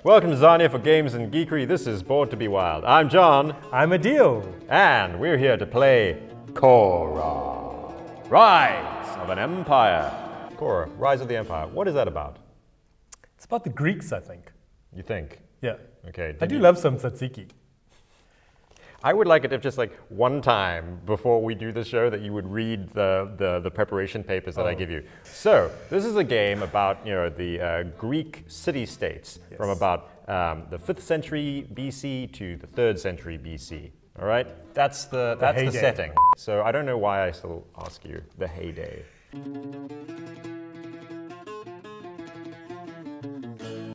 Welcome to Zarnia for Games and Geekery. This is Born to be Wild. I'm Jon. I'm Adhil. And we're here to play Khora, Rise of an Empire. Khora, Rise of the Empire. What is that about? It's about the Greeks, I think. You think? Yeah. Okay. I do love some tzatziki. I would like it if just like one time before we do the show that you would read the preparation papers that I give you. So this is a game about the Greek city-states from about the 5th century BC to the 3rd century BC. All right, that's the setting. So I don't know why I still ask you the heyday.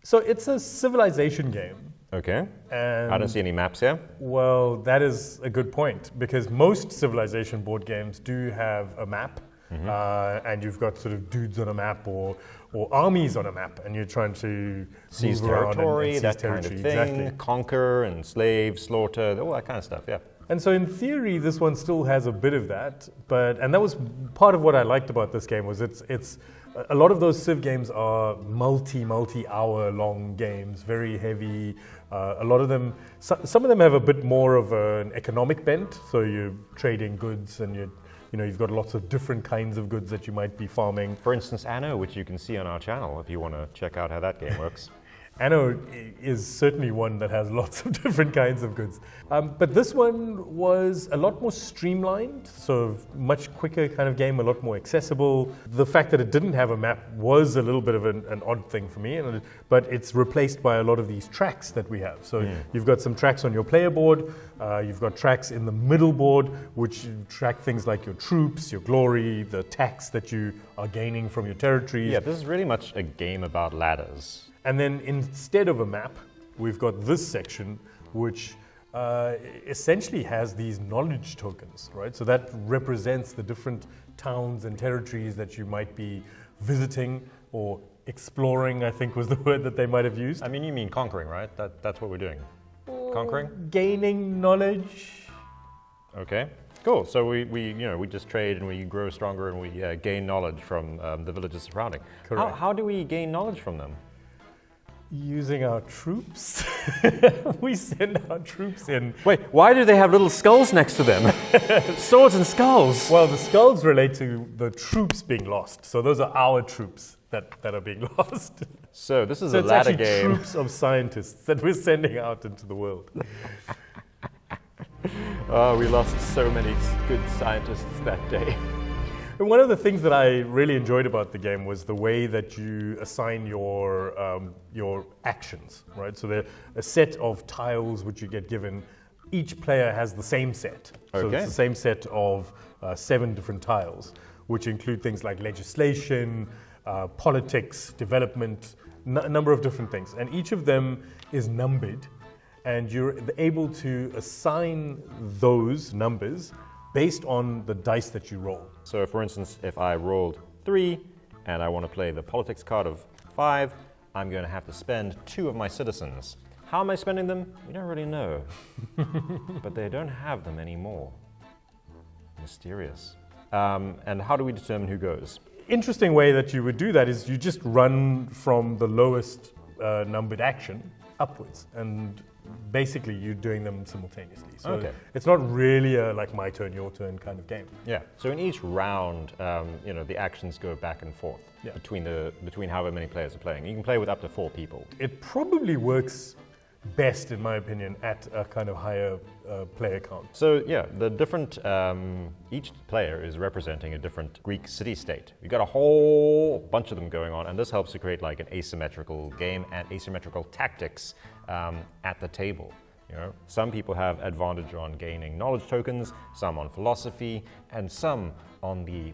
So it's a civilization game. Okay. And I don't see any maps here. Well, that is a good point, because most civilization board games do have a map, and you've got sort of dudes on a map or armies on a map, and you're trying to seize move around territory, and that seize kind of territory. thing, exactly. Conquer and slave, slaughter, all that kind of stuff, yeah. And so in theory, this one still has a bit of that, and that was part of what I liked about this game was it's a lot of those Civ games are multi-hour long games, very heavy. A lot of them, some of them have a bit more of an economic bent. So you're trading goods, and you've got lots of different kinds of goods that you might be farming. For instance, Anno, which you can see on our channel if you want to check out how that game works. Anno is certainly one that has lots of different kinds of goods. But this one was a lot more streamlined, so much quicker kind of game, a lot more accessible. The fact that it didn't have a map was a little bit of an odd thing for me, but it's replaced by a lot of these tracks that we have. So you've got some tracks on your player board, you've got tracks in the middle board, which track things like your troops, your glory, the tax that you are gaining from your territories. Yeah, this is really much a game about ladders. And then instead of a map, we've got this section, which essentially has these knowledge tokens, right? So that represents the different towns and territories that you might be visiting or exploring, I think was the word that they might have used. I mean, you mean conquering, right? That's what we're doing. Conquering? Gaining knowledge. Okay, cool. So we just trade and we grow stronger and we gain knowledge from the villages surrounding. Correct. How do we gain knowledge from them? Using our troops. We send our troops in. Wait, why do they have little skulls next to them? Swords and skulls. Well, the skulls relate to the troops being lost. So those are our troops that are being lost. So this is So a it's ladder actually game. troops of scientists that we're sending out into the world. Oh, we lost so many good scientists that day. And one of the things that I really enjoyed about the game was the way that you assign your actions, right? So there are a set of tiles which you get given. Each player has the same set. So Okay. it's the same set of 7 different tiles, which include things like legislation, politics, development, a number of different things. And each of them is numbered, and you're able to assign those numbers based on the dice that you roll. So for instance, if I rolled 3 and I want to play the politics card of 5, I'm going to have to spend 2 of my citizens. How am I spending them? We don't really know. But they don't have them anymore. Mysterious. And how do we determine who goes? Interesting way that you would do that is you just run from the lowest numbered action upwards, and basically you're doing them simultaneously. So it's not really a like my turn, your turn kind of game. Yeah. So in each round, the actions go back and forth between however many players are playing. You can play with up to 4 people. It probably works best, in my opinion, at a kind of higher player count. So yeah, the different, each player is representing a different Greek city-state. We've got a whole bunch of them going on, and this helps to create like an asymmetrical game and asymmetrical tactics at the table. Some people have advantage on gaining knowledge tokens, some on philosophy, and some on the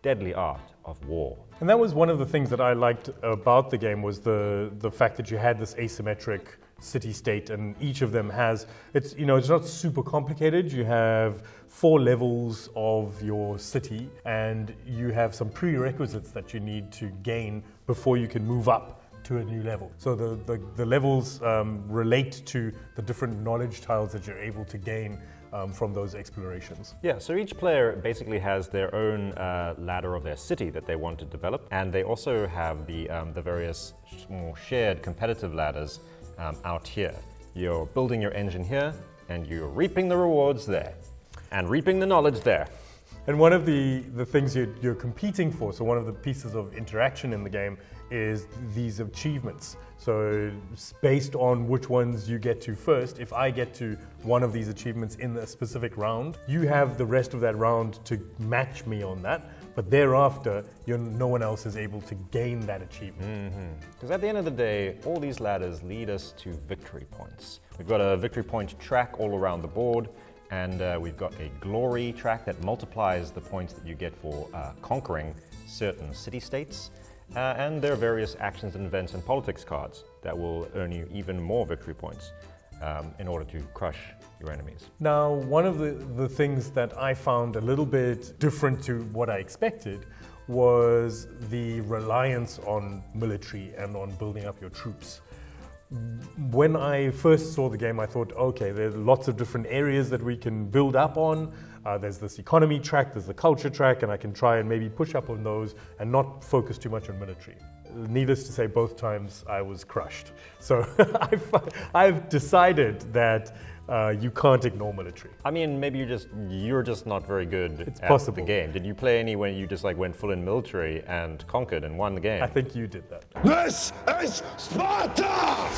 deadly art of war. And that was one of the things that I liked about the game was the fact that you had this asymmetric city-state, and each of them has, it's not super complicated. You have 4 levels of your city, and you have some prerequisites that you need to gain before you can move up to a new level. So the levels relate to the different knowledge tiles that you're able to gain from those explorations. Yeah, so each player basically has their own ladder of their city that they want to develop, and they also have the various more shared competitive ladders out here. You're building your engine here, and you're reaping the rewards there, and reaping the knowledge there. And one of the things you're competing for, so one of the pieces of interaction in the game is these achievements. So based on which ones you get to first, if I get to one of these achievements in a specific round, you have the rest of that round to match me on that, but thereafter, no one else is able to gain that achievement. Because at the end of the day, all these ladders lead us to victory points. We've got a victory point track all around the board, and we've got a glory track that multiplies the points that you get for conquering certain city-states. And there are various actions and events and politics cards that will earn you even more victory points in order to crush your enemies. Now, one of the things that I found a little bit different to what I expected was the reliance on military and on building up your troops. When I first saw the game, I thought, okay, there's lots of different areas that we can build up on. There's this economy track, there's the culture track, and I can try and maybe push up on those and not focus too much on military. Needless to say, both times I was crushed. So I've decided that you can't ignore military. I mean, maybe you're just not very good at possible. the game. Did you play any when you just like went full in military and conquered and won the game? I think you did that. This is Sparta!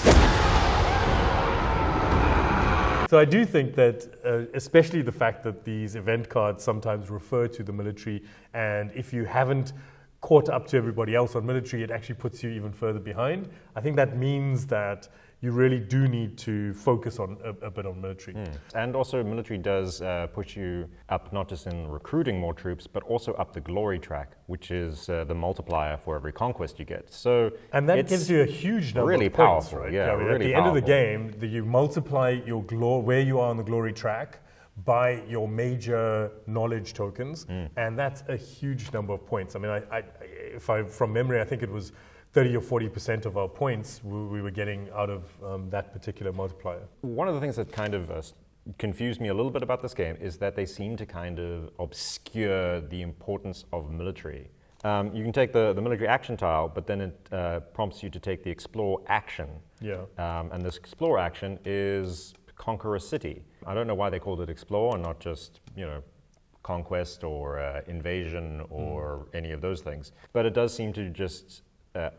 So I do think that, especially the fact that these event cards sometimes refer to the military, and if you haven't caught up to everybody else on military, it actually puts you even further behind. I think that means that you really do need to focus on a bit on military. And also military does push you up not just in recruiting more troops, but also up the glory track, which is the multiplier for every conquest you get. So and that gives you a huge number really of points, powerful, right? yeah, I mean, really at the end of the powerful. game, you multiply your where you are on the glory track by your major knowledge tokens, and that's a huge number of points. I mean, from memory, I think it was 30 or 40% of our points we were getting out of that particular multiplier. One of the things that kind of confused me a little bit about this game is that they seem to kind of obscure the importance of military. You can take the military action tile, but then it prompts you to take the explore action. Yeah. And this explore action is conquer a city. I don't know why they called it explore and not just, conquest or invasion or any of those things. But it does seem to just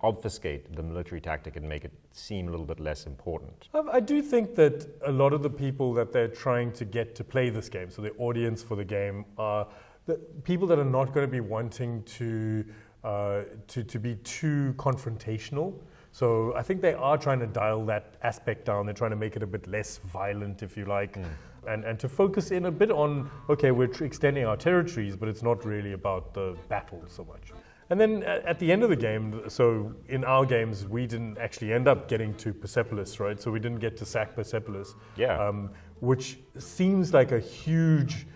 obfuscate the military tactic and make it seem a little bit less important. I do think that a lot of the people that they're trying to get to play this game, so the audience for the game, are the people that are not going to be wanting to be too confrontational. So I think they are trying to dial that aspect down. They're trying to make it a bit less violent, if you like, and to focus in a bit on, okay, we're extending our territories, but it's not really about the battle so much. And then at the end of the game, so in our games, we didn't actually end up getting to Persepolis, right? So we didn't get to sack Persepolis, which seems like a huge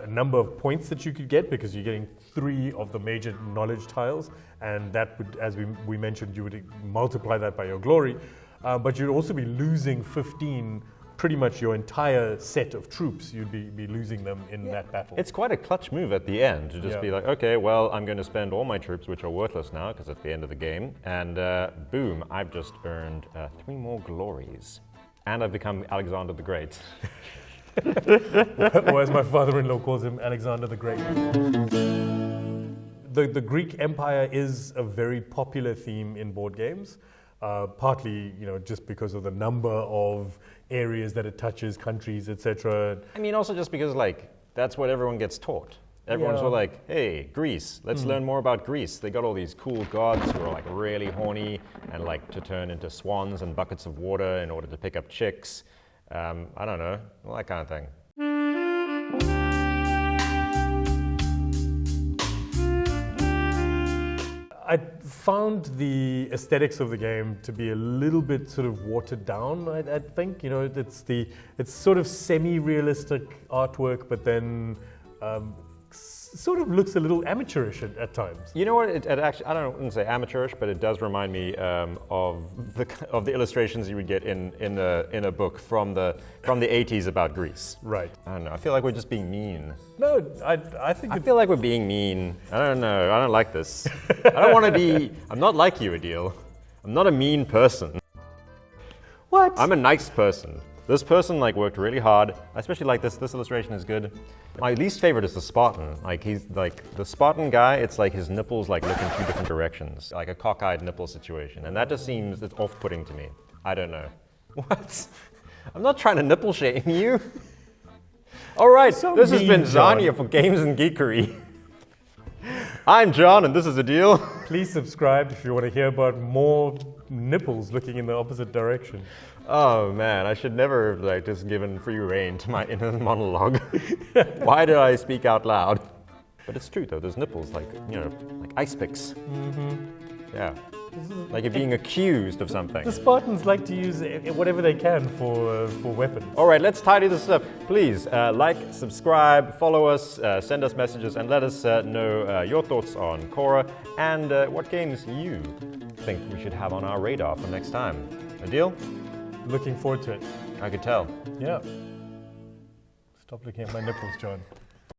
number of points that you could get because you're getting 3 of the major knowledge tiles, and that would, as we mentioned, you would multiply that by your glory, but you'd also be losing 15, pretty much your entire set of troops. You'd be losing them in that battle. It's quite a clutch move at the end to just be like, okay, well, I'm going to spend all my troops, which are worthless now because at the end of the game, and boom, I've just earned 3 more glories. And I've become Alexander the Great. Or as my father-in-law calls him, Alexander the Great. The Greek Empire is a very popular theme in board games, partly, just because of the number of areas that it touches, countries, etc. I mean, also just because, that's what everyone gets taught. Everyone's all like, hey, Greece, let's learn more about Greece. They got all these cool gods who are really horny and like to turn into swans and buckets of water in order to pick up chicks. I don't know, all that kind of thing. I found the aesthetics of the game to be a little bit sort of watered down, I think. It's sort of semi-realistic artwork, but then sort of looks a little amateurish at times. You know what? It actually, I wouldn't say amateurish, but it does remind me of the illustrations you would get in a book from the 80s about Greece. Right. I don't know. I feel like we're just being mean. No, I think I feel like we're being mean. I don't know. I don't like this. I don't want to be. I'm not like you, Adhil. I'm not a mean person. What? I'm a nice person. This person worked really hard. I especially like this. This illustration is good. My least favorite is the Spartan. He's the Spartan guy. It's like his nipples look in two different directions, like a cockeyed nipple situation, and that just seems it's off-putting to me. I don't know. What? I'm not trying to nipple shame you. All right. So this has been mean, Jon. Zarnia for Games and Geekery. I'm Jon, and this is Adhil. Please subscribe if you want to hear about more nipples looking in the opposite direction. Oh man, I should never have just given free rein to my inner monologue. Why did I speak out loud? But it's true though, there's nipples like ice picks. Mm-hmm. Yeah. Like you're being accused of something. The Spartans like to use whatever they can for weapons. All right, let's tidy this up. Please like, subscribe, follow us, send us messages, and let us know your thoughts on Khora and what games you think we should have on our radar for next time. A deal? Looking forward to it. I could tell. Yeah. Stop looking at my nipples, Jon.